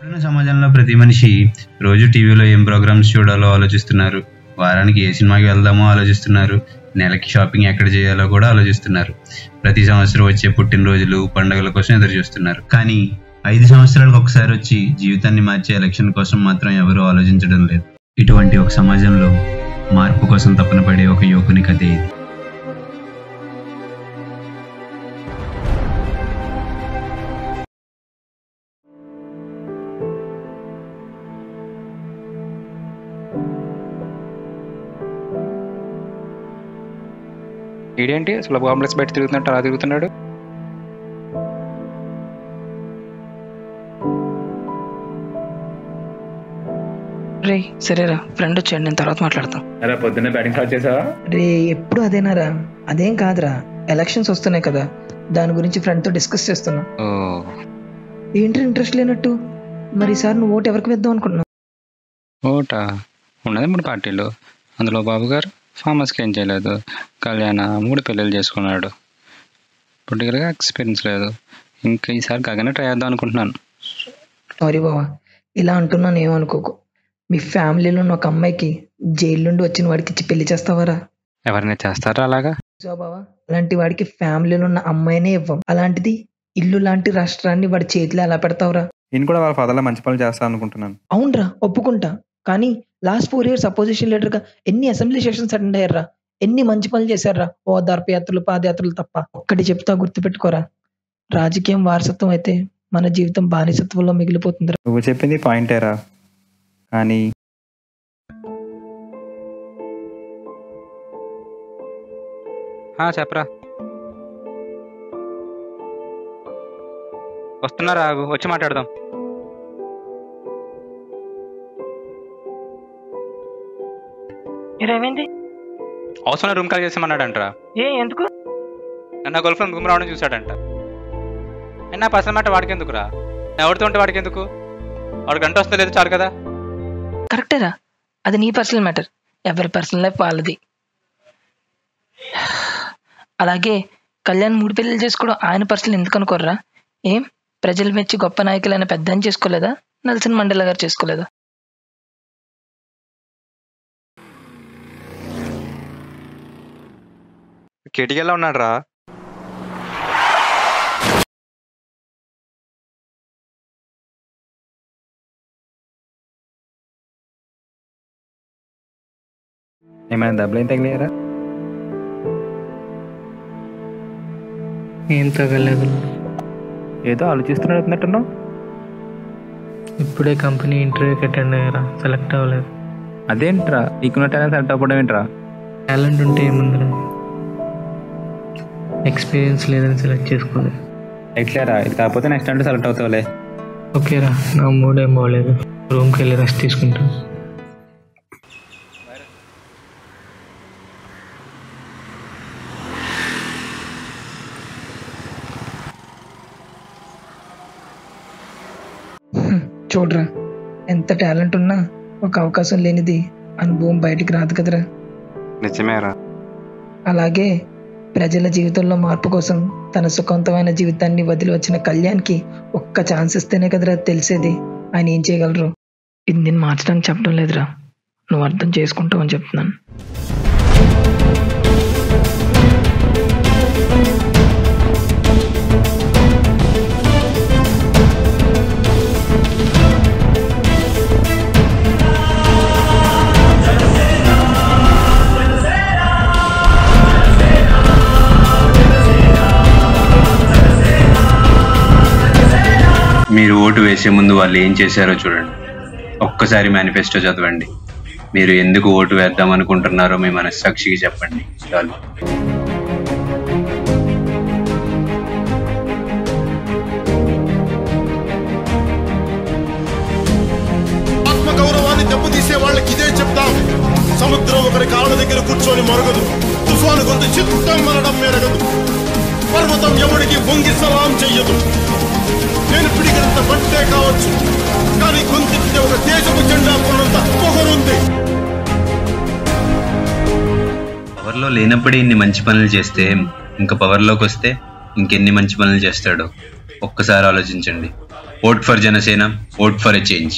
ఇప్పుడున్న సమాజంలో ప్రతి మనిషి రోజు టీవీలో ఏం ప్రోగ్రామ్స్ చూడాలో ఆలోచిస్తున్నారు, వారానికి ఏ సినిమాకి వెళ్దామో ఆలోచిస్తున్నారు, నెలకి షాపింగ్ ఎక్కడ చేయాలో కూడా ఆలోచిస్తున్నారు. ప్రతి సంవత్సరం వచ్చే పుట్టినరోజులు, పండుగల కోసం ఎదురు చూస్తున్నారు. కానీ 5 సంవత్సరాలకు ఒకసారి వచ్చి జీవితాన్ని మార్చే ఎలక్షన్ కోసం మాత్రం ఎవరూ ఆలోచించడం లేదు. ఇటువంటి ఒక సమాజంలో మార్పు కోసం తపన పడే ఒక యువకుని కథే ఇది. ఏంటి అసలు కాంప్లెక్స్ బయట తిరుగుతున్నట్టు అలా తిరుగుతున్నాడు. రే సరేరా, ఫ్రెండ్ వచ్చాడు, నేను తర్వాత మాట్లాడతాం. అరే పొద్దున్నే బ్యాటింగ్ స్టార్ట్ చేసావా? రే ఎప్పుడు అదేనారా? అదేం కాదురా, ఎలక్షన్స్ వస్తున్నాయి కదా, దాని గురించి ఫ్రెండ్తో డిస్కస్ చేస్తున్నా. ఏంటి ఇంట్రెస్ట్ లేనట్టు? మరి ఈసారి నువ్వు ఓటు ఎవరికి వేద్దాం అనుకుంటున్నావు? ఓటా ఉన్నది 3 పార్టీలు, అందులో బాబు గారు ఫార్మర్స్కి ఏం చేయలేదు, కళ్యాణ 3 పెళ్ళిళ్ళు చేసుకున్నాడు, పొలిటికల్గా ఎక్స్పీరియన్స్ లేదు. ఇంకా ఈసారి గగనే ట్రై చేద్దాం అనుకుంటున్నాను. సారీ బావా, ఇలా అంటున్నాను ఏమనుకోకు. మీ ఫ్యామిలీలో ఉన్న ఒక అమ్మాయికి జైలు నుండి వచ్చిన వాడికి ఇచ్చి పెళ్లి చేస్తావారా? ఎవరైనా చేస్తారా అలాగా? బావా, అలాంటి వాడికి ఫ్యామిలీలో ఉన్న అమ్మాయినే ఇవ్వం, అలాంటిది ఇల్లు లాంటి రాష్ట్రాన్ని వాడి చేతిలో ఎలా పెడతావురా? నేను కూడా వాళ్ళ ఫాదర్లో మంచి పనులు చేస్తాను అనుకుంటున్నాను. అవునరా, ఒప్పుకుంటా. కానీ లాస్ట్ 4 years అపోజిషన్ లీడర్గా ఎన్ని అసెంబ్లీ సెషన్స్ అటెండ్ అయ్యారా, ఎన్ని మంచి పనులు చేశారా? ఓదార్పు యాత్రలు, పాదయాత్రలు తప్ప. ఒక్కటి చెప్తా, గుర్తుపెట్టుకోరా, రాజకీయం వారసత్వం అయితే మన జీవితం బానిసత్వంలో మిగిలిపోతుందిరా. నువ్వు చెప్పింది పాయింటేరా, కానీ చెప్పరా. వస్తున్నారా? వచ్చి మాట్లాడదాం. ఏమైంది? అవసరం రూమ్ కాల్ చేసామన్నాడంటరా. ఎందుకు? నా గర్ల్ ఫ్రెండ్ రూమ్ రావడం చూసాడంట. నా పర్సనల్ మాట వాడికి ఎందుకురా? ఎవరితో ఉంటే వాడికి ఎందుకు? వాడు గంట వస్తే లేదు చాలు కదా. కరెక్టేరా, అది నీ పర్సనల్ మ్యాటర్, ఎవరి పర్సనల్ లైఫ్ వాళ్ళది. అలాగే కళ్యాణ్ 3 పెళ్ళిళ్ళు చేసుకోవడం ఆయన పర్సనల్ ఎందుకు అనుకోర్రా? ఏం ప్రజలు మెచ్చి గొప్ప నాయకులైన పెద్ద చేసుకోలేదా? నెల్సన్ మండేలా గారు చేసుకోలేదా? కేటీఎల్లా ఉన్నాడు రా. ఏమైనా డబ్బులు ఏం తగిలేరా? ఏం తగలేదు. ఏదో ఆలోచిస్తున్నట్టున్నావు. ఇప్పుడే కంపెనీ ఇంటర్వ్యూకి అటెండ్ అయ్యారా, సెలెక్ట్ అవ్వలేదు. అదేంట్రా, నీకున్న టాలెంట్ సెలెక్ట్ అవ్వడం ఏంట్రా? టాలెంట్ ఉంటే ఏముందిరా, ఎక్స్పీరియన్స్ లేదని సెలెక్ట్ చేసుకోలేదు. ఎట్లేరా, ఇది కాకపోతే నెక్స్ట్ అంటే సెలెక్ట్ అవుతావులే. ఓకేరా, నా మూడ్ ఏం బాగలేదు, రూమ్కి వెళ్ళి రెస్ట్ తీసుకుంటాను. చూడరా, ఎంత టాలెంట్ ఉన్నా ఒక అవకాశం లేనిది అనుభవం బయటికి రాదు కదరా. నిజమేరా. అలాగే ప్రజల జీవితంలో మార్పు కోసం తన సుఖవంతమైన జీవితాన్ని వదిలి వచ్చిన కళ్యాణ్కి ఒక్క ఛాన్స్ ఇస్తేనే కదరా తెలిసేది ఆయన ఏం చేయగలరు. ఇది నేను మార్చడానికి చెప్పడం లేదురా, నువ్వు అర్థం చేసుకుంటావు అని చెప్తున్నాను. మీరు ఓటు వేసే ముందు వాళ్ళు ఏం చేశారో చూడండి, ఒక్కసారి మేనిఫెస్టో చదవండి. మీరు ఎందుకు ఓటు వేద్దాం అనుకుంటున్నారో మీ మనస్సాక్షికి చెప్పండి, చాలు. ఆత్మగౌరవాన్ని దెబ్బతీసే వాళ్ళకి ఇదే చెప్తాం. సముద్రం ఒకరి కాళ్ళ దగ్గర కూర్చొని మరగదు, తుఫాను గొంతు చిత్తం మనడం మెరగదు, పర్వతం ఎవడికి వంగి సలాం చెయ్యదు. నేను పిడిగినంత పట్టే కావచ్చు, కానీ గొంతెత్తితే ఒక దేశపు జెండా కొన్నంత పొగరుంది. పవర్లో లేనప్పుడే ఇన్ని మంచి పనులు చేస్తే ఇంకా పవర్లోకి వస్తే ఇంకెన్ని మంచి పనులు చేస్తాడో ఒక్కసారి ఆలోచించండి. Vote for Janasena, vote for a change.